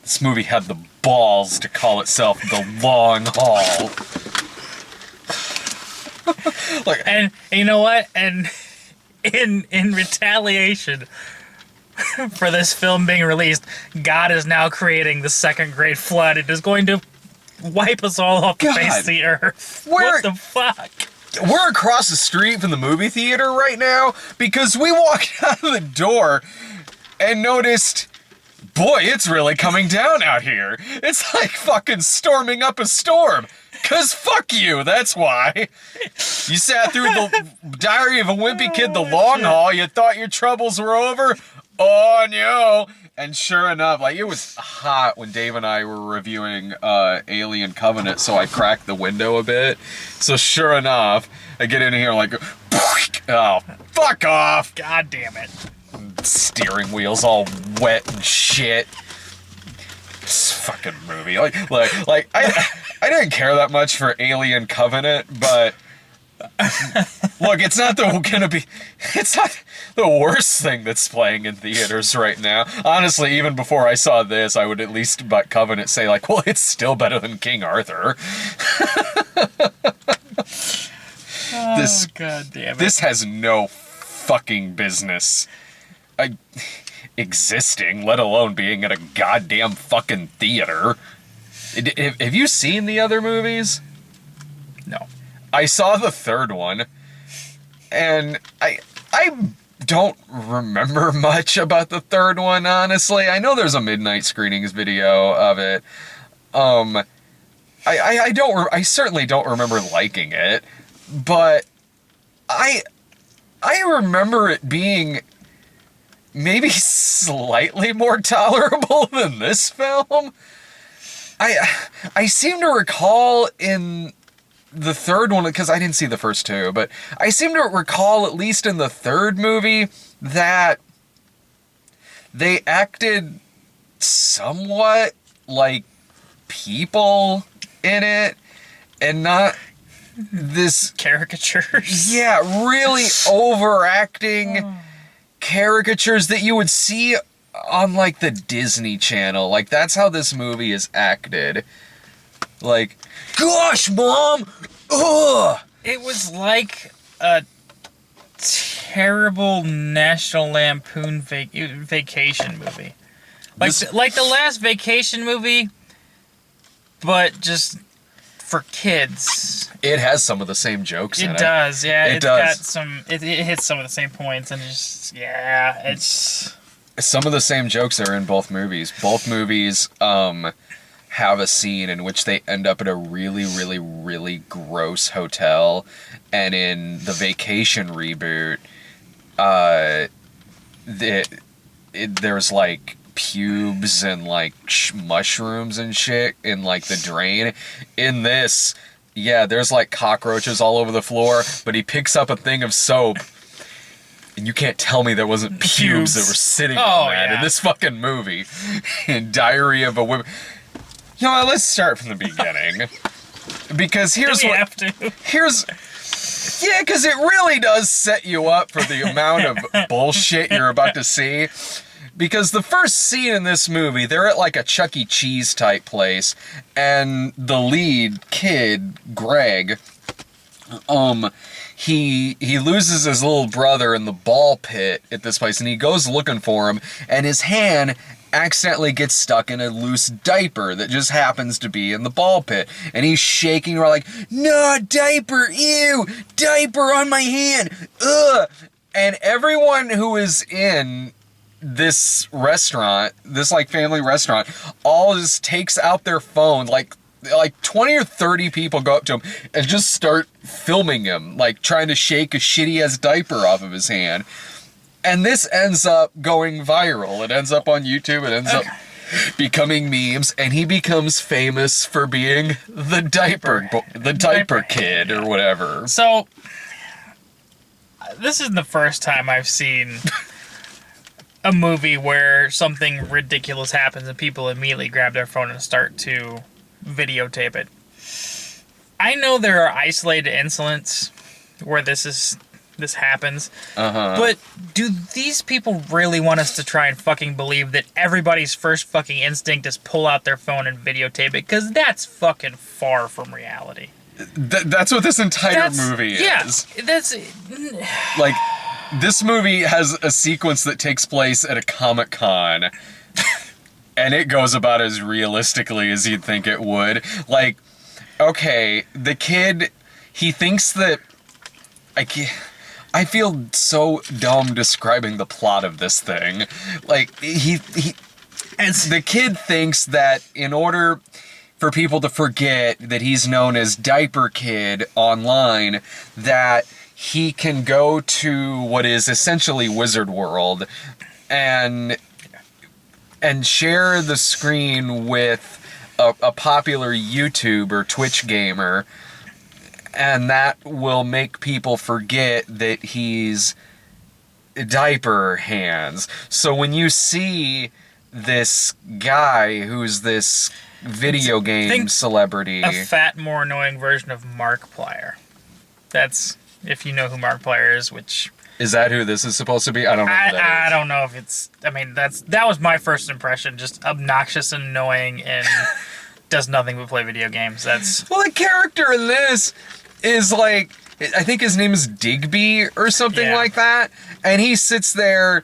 This movie had the balls to call itself The Long Haul. Like, And you know what? And in retaliation for this film being released, God is now creating the second great flood. It is going to wipe us all off the face of the earth. What the fuck? we're across the street from the movie theater right now because we walked out of the door and noticed, boy, it's really coming down out here. It's like fucking storming up a storm. 'Cause fuck you, that's why. You sat through the Diary of a Wimpy Kid, The Long Haul, you thought your troubles were over? Oh no. And sure enough, like, it was hot when Dave and I were reviewing Alien Covenant, so I cracked the window a bit. So sure enough, I get in here like, oh, fuck off. God damn it. Steering wheel's all wet and shit. This fucking movie. Like I didn't care that much for Alien Covenant, but look, it's not the worst thing that's playing in theaters right now. Honestly, even before I saw this, I would at least about Covenant say like, well, it's still better than King Arthur. Oh, God damn it. This has no fucking business existing, let alone being at a goddamn fucking theater. Have you seen the other movies? No. I saw the third one, and I don't remember much about the third one, honestly. I know there's a midnight screenings video of it. I certainly don't remember liking it, but I remember it being maybe slightly more tolerable than this film. I seem to recall in the third one, because I didn't see the first two, but I seem to recall, at least in the third movie, that they acted somewhat like people in it, and not this caricatures. Yeah, really overacting caricatures that you would see on like the Disney Channel. Like, that's how this movie is acted. Like, gosh, Mom! Ugh! It was like a terrible National Lampoon vacation movie. Like the last vacation movie, but just for kids. It has some of the same jokes in it. It does, yeah. It does. Got some. It hits some of the same points, and just it's. Some of the same jokes are in both movies. Both movies have a scene in which they end up at a really, really, really gross hotel. And in the Vacation reboot, there's like pubes and like mushrooms and shit in like the drain. In this, yeah, there's like cockroaches all over the floor, but he picks up a thing of soap. And you can't tell me there wasn't pubes that were sitting on that in this fucking movie. In Diary of a Wimpy. You know what, let's start from the beginning. Because here's what... have to. Yeah, because it really does set you up for the amount of bullshit you're about to see. Because the first scene in this movie, they're at like a Chuck E. Cheese type place, and the lead kid, Greg, he loses his little brother in the ball pit at this place, and he goes looking for him, and his hand accidentally gets stuck in a loose diaper that just happens to be in the ball pit. And he's shaking around like, no, diaper, ew, diaper on my hand, ugh. And everyone who is in this restaurant, this like family restaurant, all just takes out their phone, like 20 or 30 people go up to him and just start filming him, like trying to shake a shitty ass diaper off of his hand. And this ends up going viral. It ends up on YouTube. It ends up becoming memes, and he becomes famous for being the diaper kid or whatever. So, this is the first time I've seen a movie where something ridiculous happens and people immediately grab their phone and start to videotape it. I know there are isolated incidents where this is this happens. Uh-huh. But do these people really want us to try and fucking believe that everybody's first fucking instinct is pull out their phone and videotape it? Because that's fucking far from reality. That's what this entire movie Yeah, is. that's... Like, this movie has a sequence that takes place at a Comic-Con, and it goes about as realistically as you'd think it would. Like, okay, the kid, he thinks that... I feel so dumb describing the plot of this thing. Like, the kid thinks that in order for people to forget that he's known as Diaper Kid online, that he can go to what is essentially Wizard World and share the screen with a popular YouTube or Twitch gamer, and that will make people forget that he's Diaper Hands. So when you see this guy who's this video game celebrity... A fat, more annoying version of Markiplier. That's, if you know who Markiplier is, which... Is that who this is supposed to be? I don't know who that I is. don't know if it's... I mean, that was my first impression. Just obnoxious and annoying and does nothing but play video games. That's... Well, the character in this is like... I think his name is Digby or something like that. And he sits there...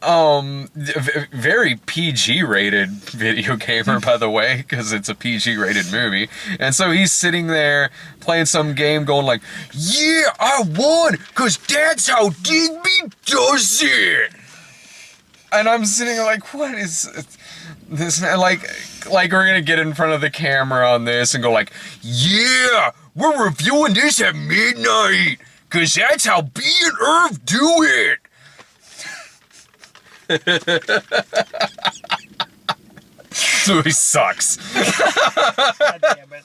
very PG rated video gamer, by the way, because it's a PG rated movie. And so he's sitting there playing some game going like, yeah, I won, because that's how Digby does it. And I'm sitting there like, what is this? Like we're gonna get in front of the camera on this and go like, yeah, we're reviewing this at midnight, because that's how B and Irv do it. This movie sucks. God damn it.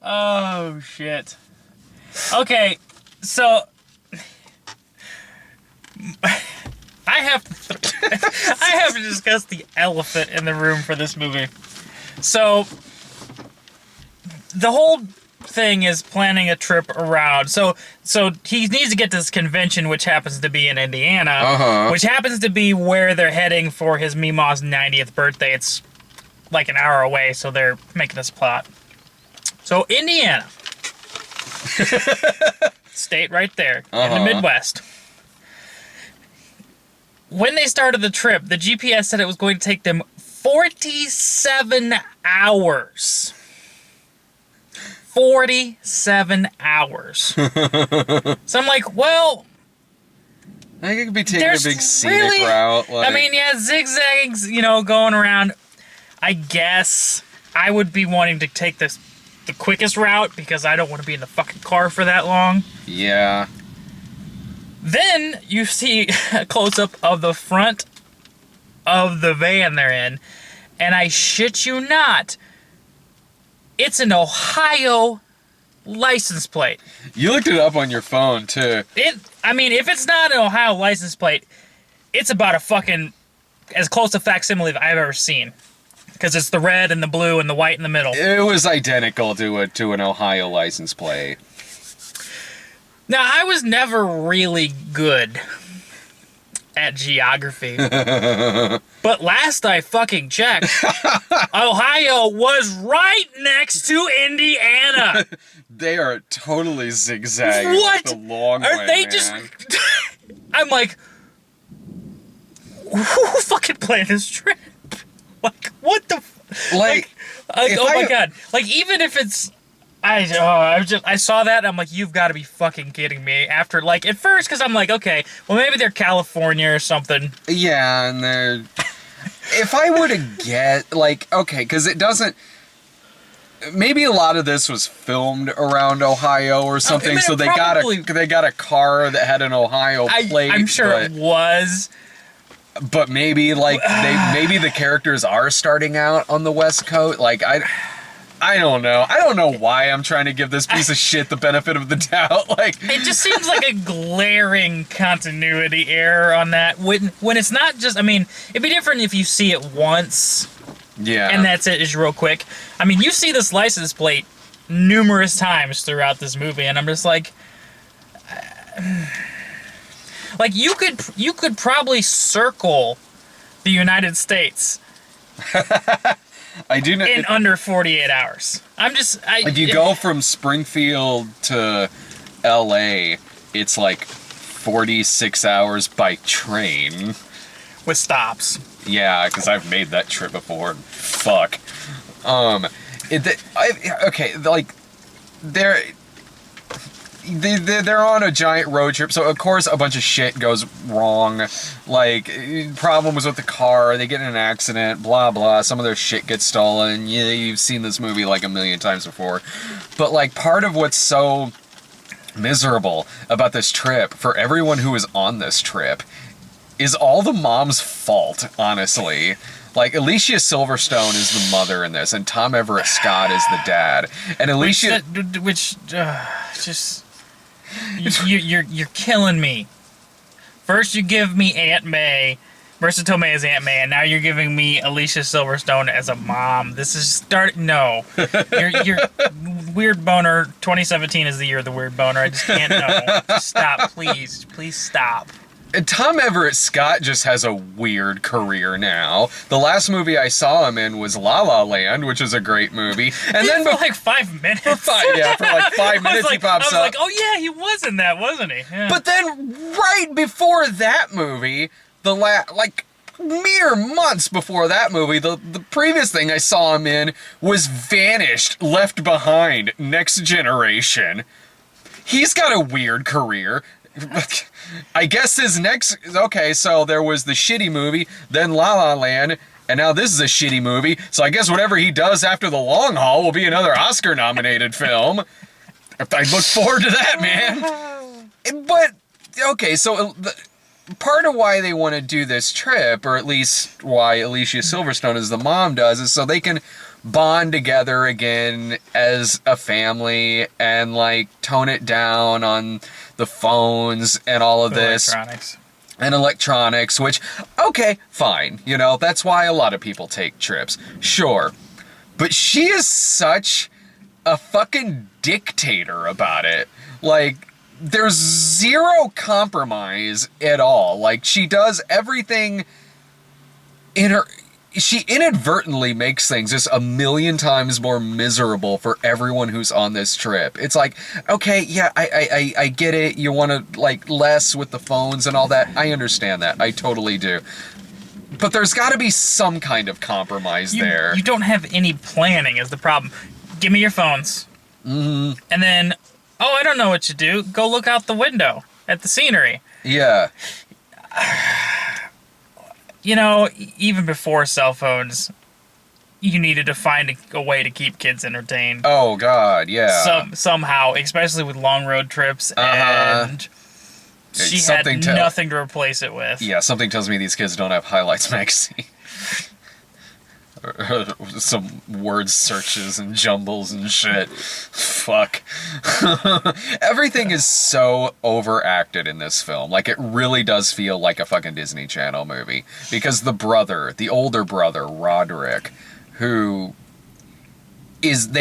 Oh, shit. Okay, so... I have to discuss the elephant in the room for this movie. So, the whole thing is planning a trip around. So he needs to get to this convention, which happens to be in Indiana, which happens to be where they're heading for his Meemaw's 90th birthday. It's like an hour away, so they're making this plot. So Indiana, state right there in the Midwest. When they started the trip, the GPS said it was going to take them 47 hours. 47 hours. So I'm like, well... I think it could be taking a big scenic really, route. Like... I mean, yeah, zigzags, going around. I guess I would be wanting to take the quickest route because I don't want to be in the fucking car for that long. Yeah. Then you see a close-up of the front of the van they're in, and I shit you not, it's an Ohio license plate. You looked it up on your phone, too. I mean, if it's not an Ohio license plate, it's about a fucking... as close to facsimile as I've ever seen. Because it's the red and the blue and the white in the middle. It was identical to an Ohio license plate. Now, I was never really good at geography. But last I fucking checked, Ohio was right next to Indiana. They are totally zigzagging. What? The long Are way, they man. just... I'm like, who fucking planned this trip? Like, what the... Like oh my god. Like, even if it's... I saw that and I'm like, you've got to be fucking kidding me. After, like, at first, because I'm like, okay, well, maybe they're California or something. Yeah, and they're... If I were to get, like, okay, because it doesn't... Maybe a lot of this was filmed around Ohio or something, I mean, so they got a car that had an Ohio plate. I'm sure it was. But maybe, like, maybe the characters are starting out on the West Coast. Like, I don't know. I don't know why I'm trying to give this piece of shit the benefit of the doubt. Like, it just seems like a glaring continuity error on that. When it's not just, I mean, it'd be different if you see it once. Yeah. And that's it, is real quick. I mean, you see this license plate numerous times throughout this movie, and I'm just like, Like you could probably circle the United States I do know. in under 48 hours. If you go from Springfield to LA, it's like 46 hours by train. with stops. Yeah, because I've made that trip before. Fuck. Okay, like they're on a giant road trip, so of course a bunch of shit goes wrong. Like problems with the car, they get in an accident, blah blah. Some of their shit gets stolen. Yeah, you've seen this movie like a million times before. But like part of what's so miserable about this trip for everyone who is on this trip is all the mom's fault, honestly. Like, Alicia Silverstone is the mother in this, and Tom Everett Scott is the dad. And Alicia... You're killing me. First you give me Aunt May, Marissa Tomei as Aunt May, and now you're giving me Alicia Silverstone as a mom. This is no. You're Weird Boner. 2017 is the year of the Weird Boner. I just can't know. Just stop, please. Please stop. And Tom Everett Scott just has a weird career now. The last movie I saw him in was La La Land, which is a great movie. And then for like 5 minutes. for like 5 minutes he pops up. I was like, oh yeah, he was in that, wasn't he? Yeah. But then right before that movie, mere months before that movie, the previous thing I saw him in was Vanished, Left Behind, Next Generation. He's got a weird career. I guess his next... Okay, so there was the shitty movie, then La La Land, and now this is a shitty movie, so I guess whatever he does after The Long Haul will be another Oscar-nominated film. I look forward to that, man. But, okay, so part of why they want to do this trip, or at least why Alicia Silverstone as the mom does, is so they can bond together again as a family and, like, tone it down on the phones and all of this. Electronics, which, okay, fine. You know, that's why a lot of people take trips. Sure. But she is such a fucking dictator about it. Like, there's zero compromise at all. Like, she does everything in her... She inadvertently makes things just a million times more miserable for everyone who's on this trip. It's like, okay, yeah, I get it. You want to, like, less with the phones and all that. I understand that. I totally do. But there's got to be some kind of compromise there. You don't have any planning is the problem. Give me your phones. Mm-hmm. And then, oh, I don't know what to do. Go look out the window at the scenery. Yeah. You know, even before cell phones, you needed to find a way to keep kids entertained. Oh, God, yeah. Somehow, especially with long road trips, and she had nothing to replace it with. Yeah, something tells me these kids don't have Highlights magazine. Some word searches and jumbles and shit. Fuck. Everything is so overacted in this film. Like, it really does feel like a fucking Disney Channel movie. Because the older brother, Roderick, they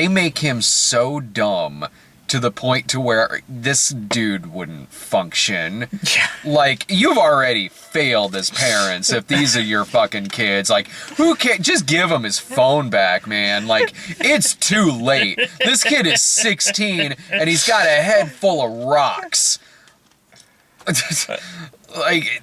make him so dumb to the point to where this dude wouldn't function. Yeah. Like, you've already failed as parents if these are your fucking kids. Like, who can just give him his phone back, man. Like, it's too late. This kid is 16 and he's got a head full of rocks. Like,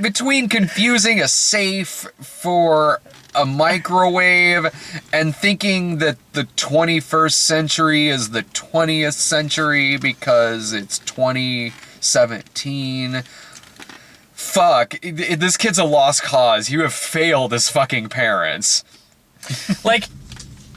between confusing a safe for a microwave and thinking that the 21st century is the 20th century because it's 2017. Fuck, this kid's a lost cause. You have failed as fucking parents. Like,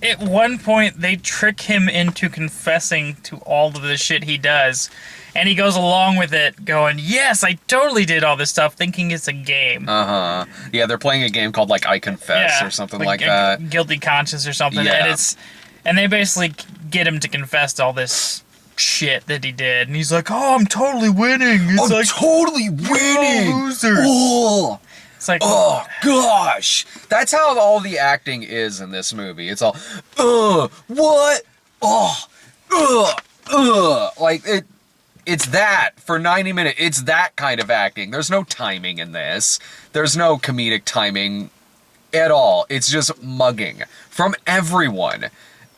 at one point, they trick him into confessing to all of the shit he does. And he goes along with it, going, yes, I totally did all this stuff, thinking it's a game. Uh-huh. Yeah, they're playing a game called, like, I Confess or something like that. Guilty Conscience or something. Yeah. And they basically get him to confess to all this shit that he did. And he's like, oh, I'm totally winning. It's I'm totally winning. Losers. Oh. It's like, oh, gosh. That's how all the acting is in this movie. It's all, what? Oh, ugh, like it's that for 90 minutes. It's that kind of acting. There's no timing in this. There's no comedic timing at all. It's just mugging from everyone.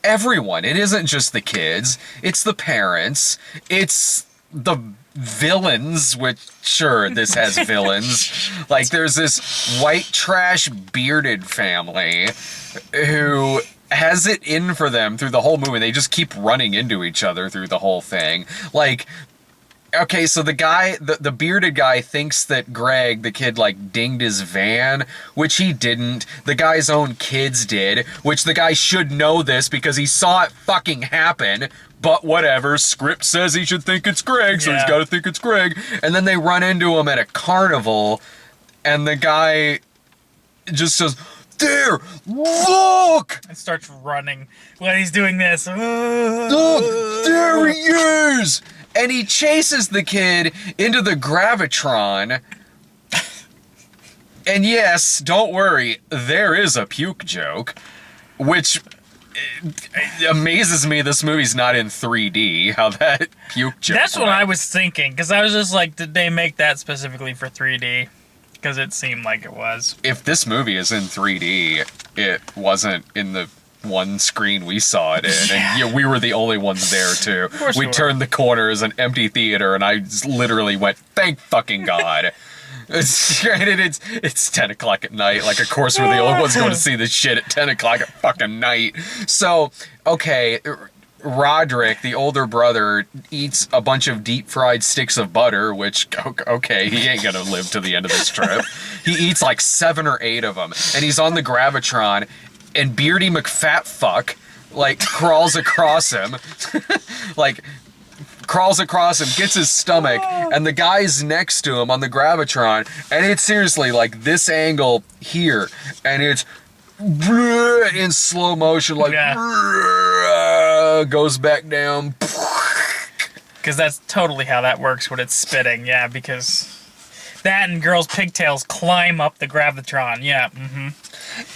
Everyone. It isn't just the kids. It's the parents. It's the villains, which, sure, this has villains. Like, there's this white trash bearded family who has it in for them through the whole movie. They just keep running into each other through the whole thing. Like, okay, so the guy, the bearded guy thinks that Greg, the kid, like, dinged his van, which he didn't. The guy's own kids did, which the guy should know this because he saw it fucking happen. But whatever, script says he should think it's Greg, so he's got to think it's Greg. And then they run into him at a carnival, and the guy just says, "There, look!" And starts running when he's doing this. Look, there he is! And he chases the kid into the Gravitron. And yes, don't worry, there is a puke joke, which amazes me this movie's not in 3D, how that puke joke That's what went. I was thinking, because I was just like, did they make that specifically for 3D? Because it seemed like it was. If this movie is in 3D, it wasn't in the one screen we saw it in, and yeah, we were the only ones there too. We turned the corner as an empty theater, and I just literally went, "Thank fucking God!" Granted, it's 10 o'clock at night. Like, of course, we're the only ones going to see this shit at 10 o'clock at fucking night. So, okay, Roderick, the older brother, eats a bunch of deep fried sticks of butter, which, okay, he ain't gonna live to the end of this trip. He eats like 7 or 8 of them, and he's on the Gravitron, and Beardy McFatfuck, like, crawls across him, gets his stomach, and the guy's next to him on the Gravitron, and it's seriously like this angle here, and it's in slow motion, like, goes back down. Because that's totally how that works when it's spitting, yeah, because that and girls' pigtails climb up the Gravitron, yeah,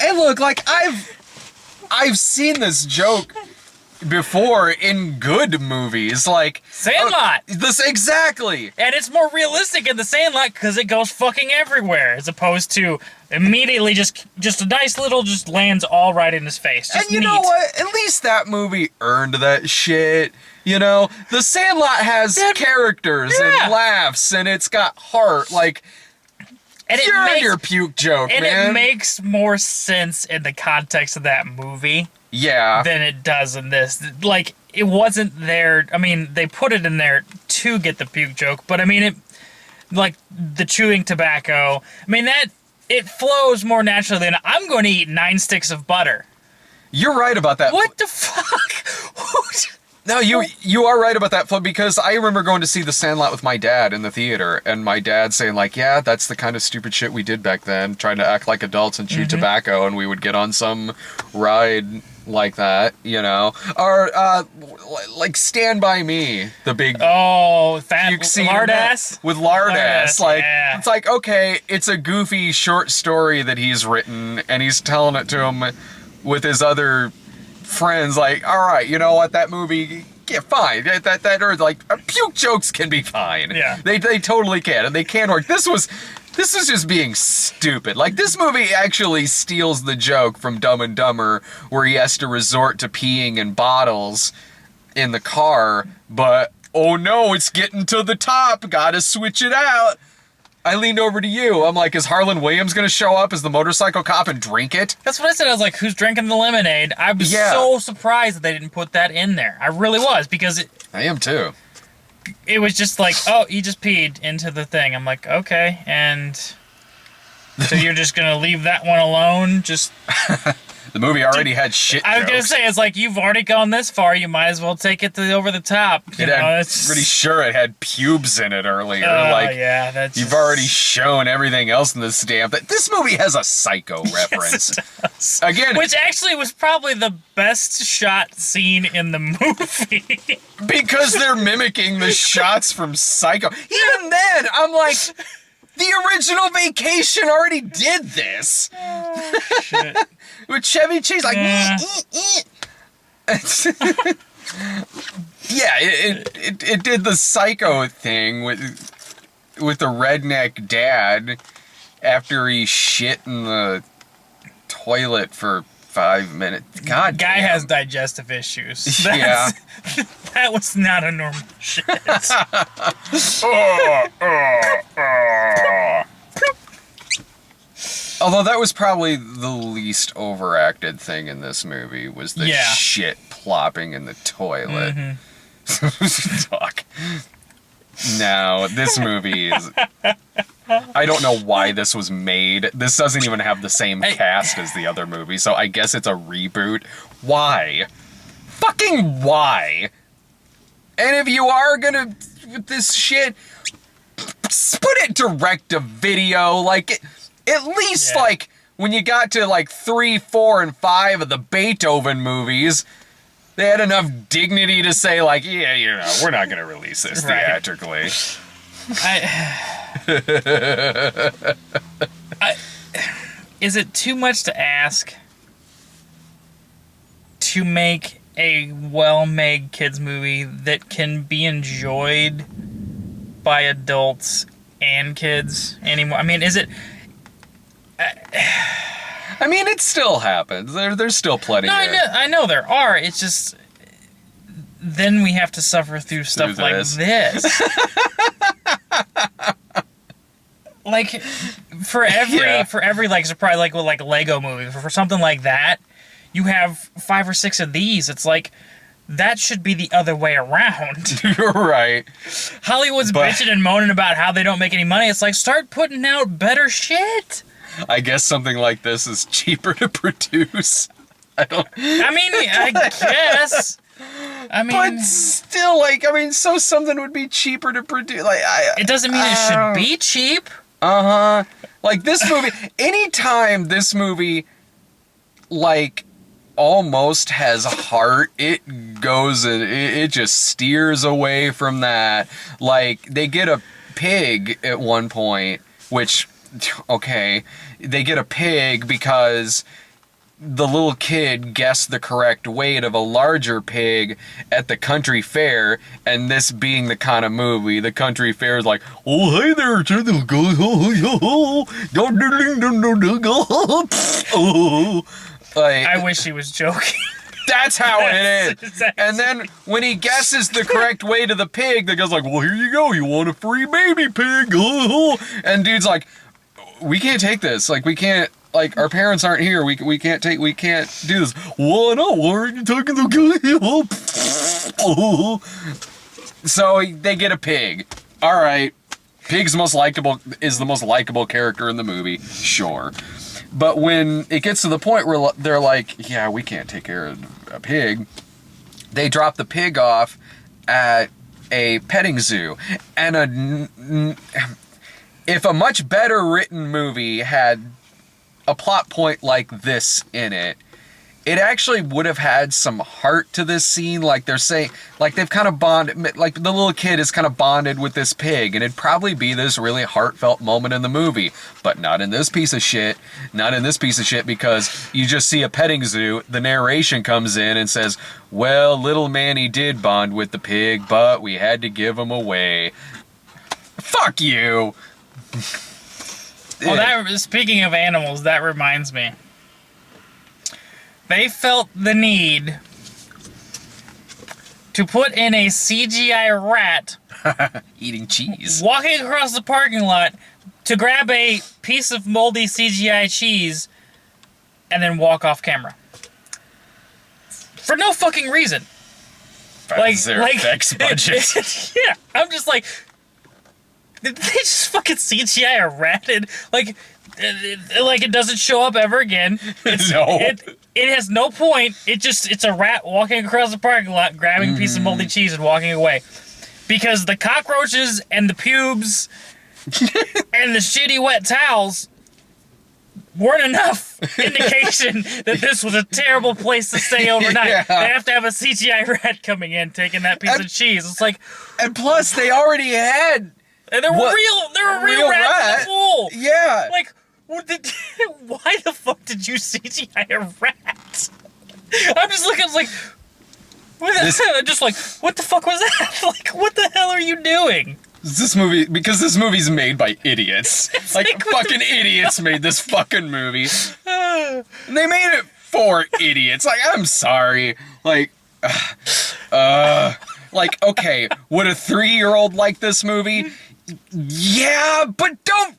And look, like, I've seen this joke before in good movies, like Sandlot! This exactly. And it's more realistic in the Sandlot because it goes fucking everywhere, as opposed to immediately just a nice little just lands all right in his face. Just And you know what? At least that movie earned that shit. You know, The Sandlot has characters and laughs, and it's got heart. Like, and you're your puke joke, and man. it makes more sense in the context of that movie. Yeah. Than it does in this. Like, it wasn't there. I mean, they put it in there to get the puke joke, but I mean, it, like, the chewing tobacco, I mean, that, it flows more naturally than, I'm going to eat 9 sticks of butter. You're right about that. What the fuck? No, you are right about that, Flip, because I remember going to see The Sandlot with my dad in the theater, and my dad saying, like, yeah, that's the kind of stupid shit we did back then, trying to act like adults and chew tobacco, and we would get on some ride like that, you know? Or, like, Stand By Me, the big... Oh, fat lard ass? With lard ass. Like, yeah. It's like, okay, it's a goofy short story that he's written, and he's telling it to him with his other friends, like, all right, you know what, that movie, yeah, fine, that or like, puke jokes can be fine. Yeah. They totally can, and they can work. This was just being stupid. Like, this movie actually steals the joke from Dumb and Dumber, where he has to resort to peeing in bottles in the car, but, oh no, it's getting to the top, gotta switch it out. I leaned over to you. I'm like, is Harlan Williams going to show up as the motorcycle cop and drink it? That's what I said. I was like, who's drinking the lemonade? I was so surprised that they didn't put that in there. I really was, because I am too. It was just like, oh, he just peed into the thing. I'm like, okay, and so you're just going to leave that one alone? Just... The movie already had shit jokes. I was going to say, it's like, you've already gone this far, you might as well take it to over the top. Pretty sure it had pubes in it earlier. Yeah, that's... You've already shown everything else in this stamp. This movie has a Psycho reference. Yes, Again... Which actually was probably the best shot scene in the movie. Because they're mimicking the shots from Psycho. Even then, I'm like... The original Vacation already did this. Oh, shit. With Chevy Chase, like, Yeah, it did the Psycho thing with the redneck dad after he shit in the toilet for 5 minutes. God Guy damn. has digestive issues. Yeah. That was not a normal shit. Although that was probably the least overacted thing in this movie was the Yeah. shit plopping in the toilet. Fuck. No, this movie is... I don't know why this was made. This doesn't even have the same cast as the other movie, so I guess it's a reboot. Why? Fucking why? And if you are gonna... with this shit, put it direct to video, like... At least, Yeah. like, when you got to, like, 3, 4, and 5 of the Beethoven movies, they had enough dignity to say, like, yeah, you know, we're not going to release this Right. theatrically. Is it too much to ask to make a well-made kids movie that can be enjoyed by adults and kids anymore? I mean, is it... I mean, it still happens. There's still plenty No, of... I know there are. It's just... Then we have to suffer through stuff like this. Like, for every like surprise, like with like Lego movie, for something like that, you have 5 or 6 of these. It's like, that should be the other way around. You're right. Hollywood's bitching and moaning about how they don't make any money. It's like, start putting out better shit. I guess something like this is cheaper to produce. I guess. But still, like, I mean, so something would be cheaper to produce. Like, it doesn't mean it should be cheap. Like, this movie, anytime this movie, like, almost has heart, it goes and it just steers away from that. Like, they get a pig at one point, which, okay, they get a pig because the little kid guessed the correct weight of a larger pig at the country fair, and this being the kind of movie, the country fair is like, oh, hey there, like, I wish he was joking. that's how it is. Exactly. And then when he guesses the correct weight of the pig, the guy's like, well, here you go. You want a free baby pig. And dude's like, we can't take this. Like, we can't, like, our parents aren't here. We can't do this. Why not? Why aren't you taking the So they get a pig. All right. Pig's the most likable character in the movie. Sure. But when it gets to the point where they're like, yeah, we can't take care of a pig, they drop the pig off at a petting zoo. And if a much better written movie had a plot point like this in it, it actually would have had some heart to this scene. Like, they're saying, like, they've kind of bonded, like, the little kid is kind of bonded with this pig, and it'd probably be this really heartfelt moment in the movie. But not in this piece of shit. Not in this piece of shit, because you just see a petting zoo, the narration comes in and says, well, little Manny did bond with the pig, but we had to give him away. Fuck you! Well, speaking of animals, that reminds me. They felt the need to put in a CGI rat Eating cheese. walking across the parking lot to grab a piece of moldy CGI cheese and then walk off camera. For no fucking reason. Is their effects budget? Yeah, I'm just like, did they just fucking CGI a rat? And, like it doesn't show up ever again. No. It has no point. It's a rat walking across the parking lot, grabbing a piece of moldy cheese and walking away. Because the cockroaches and the pubes and the shitty wet towels weren't enough indication that this was a terrible place to stay overnight. Yeah. They have to have a CGI rat coming in, taking that piece of cheese. It's like, And plus, they already had... and there were real rats in the pool. Yeah. Like, why the fuck did you CGI a rat? I'm just looking, I was like, Just like, what the fuck was that? Like, what the hell are you doing? This movie's made by idiots. Like fucking idiots made this fucking movie. They made it for idiots. Like, I'm sorry. Like, okay, would a 3-year-old like this movie? Yeah, but don't.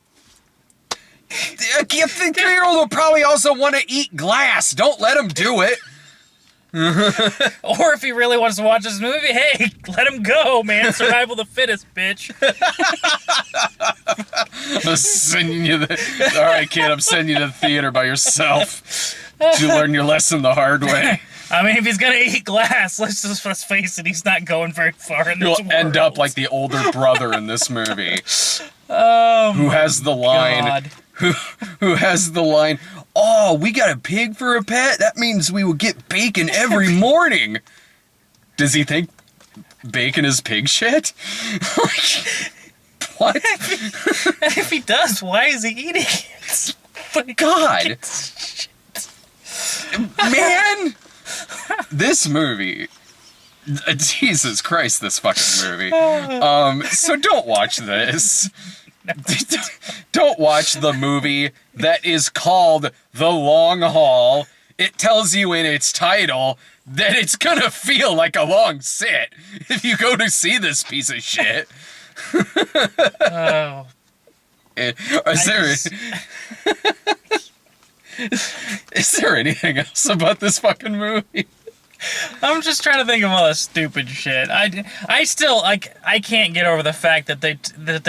A 3-year-old will probably also want to eat glass. Don't let him do it. Or if he really wants to watch this movie, hey, let him go, man. Survival of the fittest, bitch. I'm sending you all right, kid, I'm sending you to the theater by yourself. Did you learn your lesson the hard way? I mean, if he's gonna eat glass, let's face it, he's not going very far in this world. You'll end up like the older brother in this movie. Oh, who has the line? God. Who has the line? Oh, we got a pig for a pet? That means we will get bacon every morning. Does he think bacon is pig shit? What? And if he does, why is he eating it? God. Man. This movie. Jesus Christ, this fucking movie. So don't watch this. Don't watch the movie that is called The Long Haul. It tells you in its title that it's gonna feel like a long sit if you go to see this piece of shit. Oh. Is there anything else about this fucking movie? I'm just trying to think of all the stupid shit. I still I can't get over the fact that they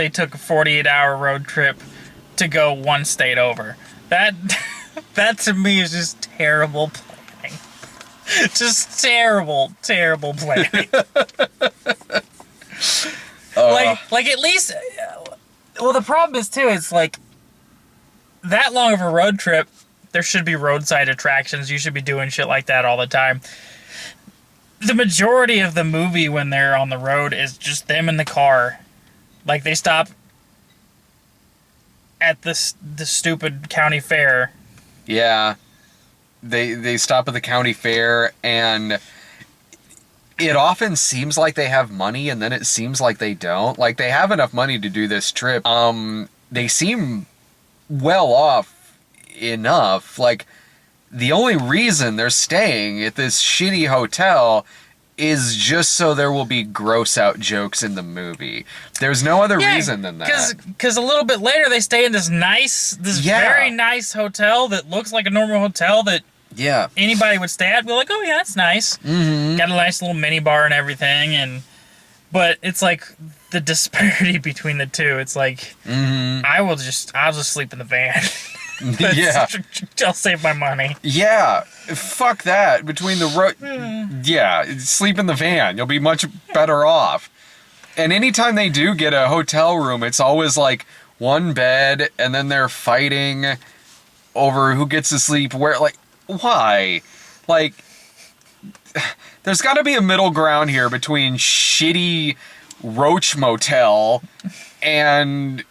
took a 48-hour road trip to go one state over. That to me is just terrible planning. Just terrible planning. Like at least, well, the problem is too, it's like that long of a road trip, there should be roadside attractions. You should be doing shit like that all the time. The majority of the movie when they're on the road is just them in the car. Like, they stop at the stupid county fair. Yeah. They stop at the county fair, and it often seems like they have money, and then it seems like they don't. Like, they have enough money to do this trip. They seem well off enough. Like, the only reason they're staying at this shitty hotel is just so there will be gross out jokes in the movie. There's no other reason than that. Because a little bit later they stay in this very nice hotel that looks like a normal hotel that anybody would stay at. We're like, oh yeah, that's nice. Mm-hmm. Got a nice little mini bar and everything, but it's like the disparity between the two. It's like I'll just sleep in the van. Yeah. I'll save my money. Yeah. Fuck that. Between the road. Yeah. Sleep in the van. You'll be much better off. And anytime they do get a hotel room, it's always like one bed, and then they're fighting over who gets to sleep where. Like, why? Like, there's got to be a middle ground here between shitty Roach Motel and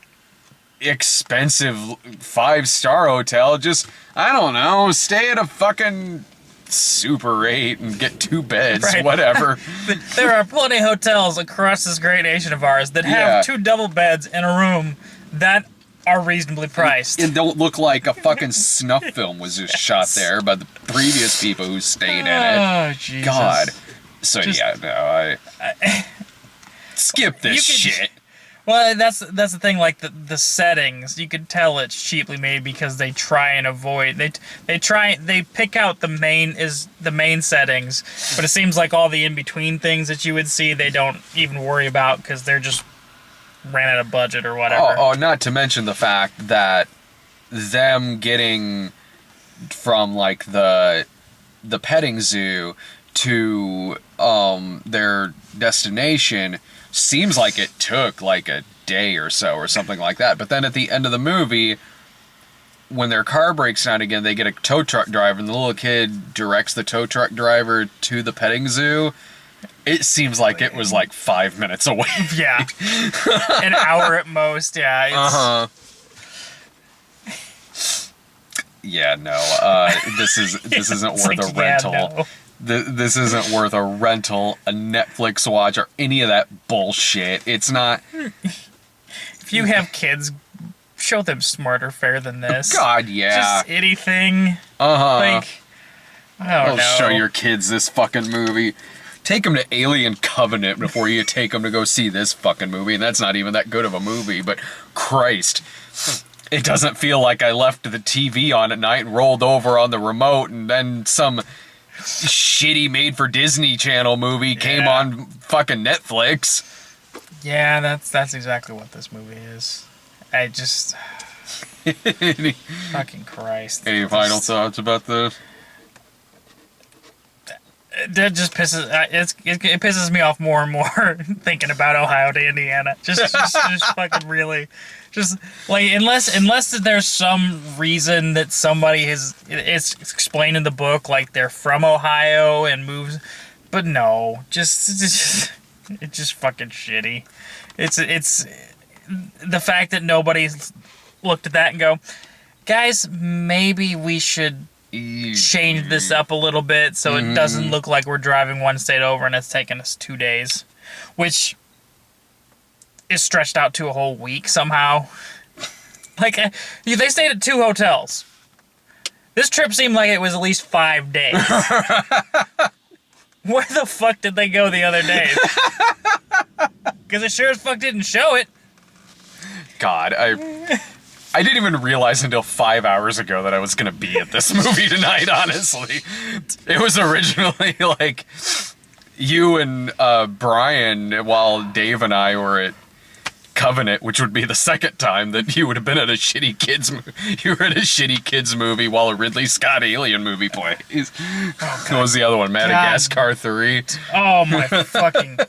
expensive 5-star hotel. Just, I don't know, stay at a fucking Super 8 and get 2 beds, right. Whatever. There are plenty of hotels across this great nation of ours that have 2 double beds in a room that are reasonably priced. And don't look like a fucking snuff film was just shot there by the previous people who stayed in it. Oh, Jesus. God. So I skip this shit. Well, that's the thing. Like the settings, you could tell it's cheaply made because they try and avoid. They pick out the main settings, but it seems like all the in between things that you would see they don't even worry about because they're just ran out of budget or whatever. Oh, not to mention the fact that them getting from like the petting zoo to their destination seems like it took like a day or so or something like that. But then at the end of the movie, when their car breaks down again, they get a tow truck driver, and the little kid directs the tow truck driver to the petting zoo. It seems like it was like 5 minutes away. Yeah. An hour at most, yeah. Yeah, no. This isn't worth a rental. No. This isn't worth a rental, a Netflix watch, or any of that bullshit. It's not. If you have kids, show them smarter fare than this. God, yeah. Just anything. Uh-huh. I don't I'll know. show your kids this fucking movie. Take them to Alien Covenant before you take them to go see this fucking movie. And that's not even that good of a movie, but Christ. It doesn't feel like I left the TV on at night and rolled over on the remote and then some shitty made-for-Disney Channel movie came on fucking Netflix. Yeah, that's exactly what this movie is. I just... fucking Christ. Any final thoughts about this? That just pisses... it pisses me off more and more thinking about Ohio to Indiana. Just fucking really... Just, like, unless there's some reason that somebody it's explained in the book, like they're from Ohio and moves... But no, it's just fucking shitty. It's the fact that nobody looked at that and go, guys, maybe we should change this up a little bit so it doesn't look like we're driving one state over and it's taking us 2 days, which is stretched out to a whole week somehow. Like, they stayed at 2 hotels. This trip seemed like it was at least 5 days. Where the fuck did they go the other days? Because it sure as fuck didn't show it. God, I didn't even realize until 5 hours ago that I was going to be at this movie tonight, honestly. It was originally like you and Brian, while Dave and I were at Covenant, which would be the second time that you would have been at a shitty kids movie. You were at a shitty kids movie while a Ridley Scott alien movie plays. What was the other one? Madagascar 3. Oh my fucking...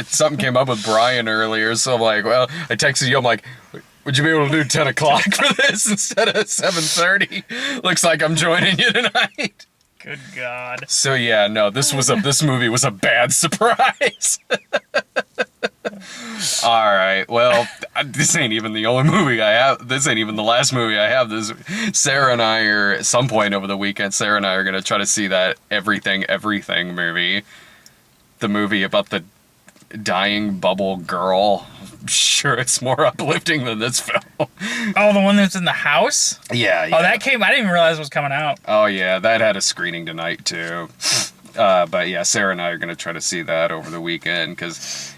Something came up with Brian earlier, so I'm like, well, I texted you, I'm like, would you be able to do 10 o'clock for this instead of 7:30? Looks like I'm joining you tonight. Good God. So yeah, no, this movie was a bad surprise. All right, well, this ain't even the only movie I have. This ain't even the last movie I have. Sarah and I are, at some point over the weekend, Sarah and I are going to try to see that Everything movie. The movie about the dying bubble girl. I'm sure it's more uplifting than this film. Oh, the one that's in the house? Yeah. Oh, that came... I didn't even realize it was coming out. Oh, yeah, that had a screening tonight, too. But yeah, Sarah and I are going to try to see that over the weekend, because...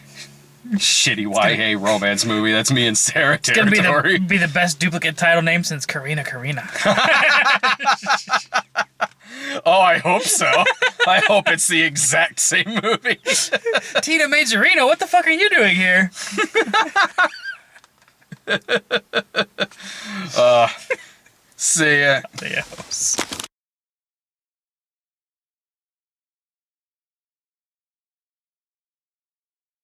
shitty YA romance movie. That's me and Sarah territory. It's gonna be the best duplicate title name since Karina. Oh, I hope so. I hope it's the exact same movie. Tina Majorino, what the fuck are you doing here? See ya. Adios.